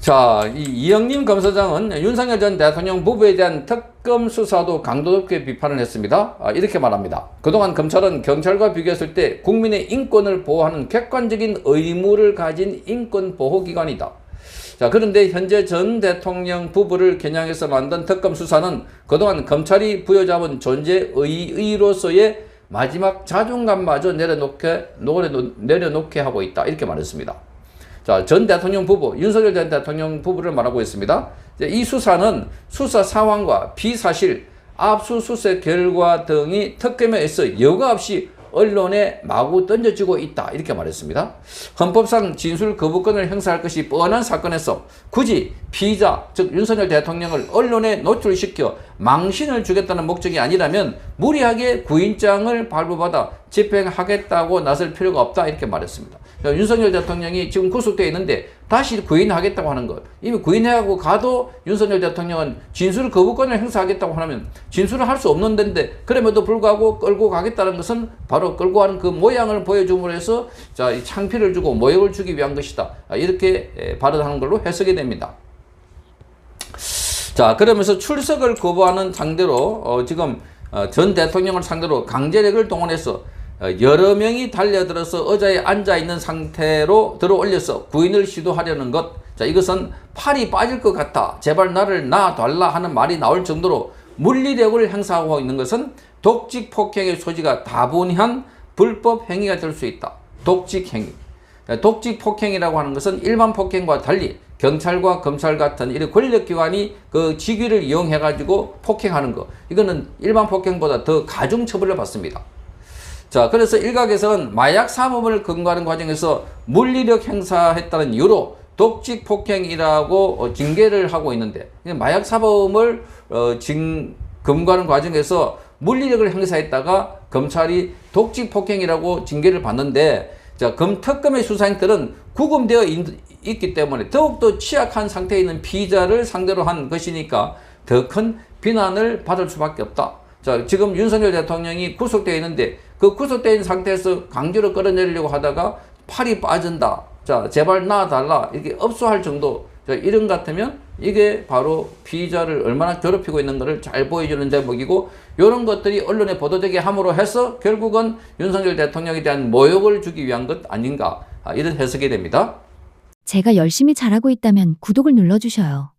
자, 이 이영림 검사장은 윤석열 전 대통령 부부에 대한 특검 수사도 강도 높게 비판을 했습니다. 이렇게 말합니다. 그동안 검찰은 경찰과 비교했을 때 국민의 인권을 보호하는 객관적인 의무를 가진 인권보호기관이다. 자, 그런데 현재 전 대통령 부부를 겨냥해서 만든 특검 수사는 그동안 검찰이 부여잡은 존재의의로서의 마지막 자존감마저 내려놓게 하고 있다. 이렇게 말했습니다. 자, 전 대통령 부부, 윤석열 전 대통령 부부를 말하고 있습니다. 이 수사는 수사 상황과 피사실, 압수수색 결과 등이 특검에 의해서 여과 없이 언론에 마구 던져지고 있다. 이렇게 말했습니다. 헌법상 진술 거부권을 행사할 것이 뻔한 사건에서 굳이 피의자, 즉 윤석열 대통령을 언론에 노출시켜 망신을 주겠다는 목적이 아니라면 무리하게 구인장을 발부받아 집행하겠다고 나설 필요가 없다. 이렇게 말했습니다. 윤석열 대통령이 지금 구속되어 있는데 다시 구인하겠다고 하는 것, 이미 구인해가고 가도 윤석열 대통령은 진술 거부권을 행사하겠다고 하면 진술을 할 수 없는 데인데 그럼에도 불구하고 끌고 가겠다는 것은 바로 끌고 가는 그 모양을 보여줌으로 해서 자, 이 창피를 주고 모욕을 주기 위한 것이다. 이렇게 발언하는 걸로 해석이 됩니다. 자, 그러면서 출석을 거부하는 상대로 지금 전 대통령을 상대로 강제력을 동원해서 여러 명이 달려들어서 의자에 앉아있는 상태로 들어 올려서 구인을 시도하려는 것. 자, 이것은 팔이 빠질 것 같아 제발 나를 놔달라 하는 말이 나올 정도로 물리력을 행사하고 있는 것은 독직 폭행의 소지가 다분한 불법 행위가 될 수 있다. 독직 행위. 독직 폭행이라고 하는 것은 일반 폭행과 달리 경찰과 검찰 같은 이런 권력기관이 그 직위를 이용해 가지고 폭행하는 것, 이거는 일반 폭행보다 더 가중 처벌을 받습니다. 자, 그래서 일각에서는 마약 사범을 검거하는 과정에서 물리력 행사했다는 이유로 독직 폭행이라고 징계를 하고 있는데, 마약 사범을 검거하는 과정에서 물리력을 행사했다가 검찰이 독직 폭행이라고 징계를 받는데, 자, 특검의 수사 행태는 구금되어 있기 때문에 더욱더 취약한 상태에 있는 피의자를 상대로 한 것이니까 더 큰 비난을 받을 수밖에 없다. 자, 지금 윤석열 대통령이 구속되어 있는데 그 구속되어 있는 상태에서 강제로 끌어내리려고 하다가 팔이 빠진다. 자, 제발 놔달라. 이렇게 업소할 정도. 자, 이런 것 같으면 이게 바로 피의자를 얼마나 괴롭히고 있는 것을 잘 보여주는 대목이고, 이런 것들이 언론에 보도되게 함으로 해서 결국은 윤석열 대통령에 대한 모욕을 주기 위한 것 아닌가. 이런 해석이 됩니다. 제가 열심히 잘하고 있다면 구독을 눌러주셔요.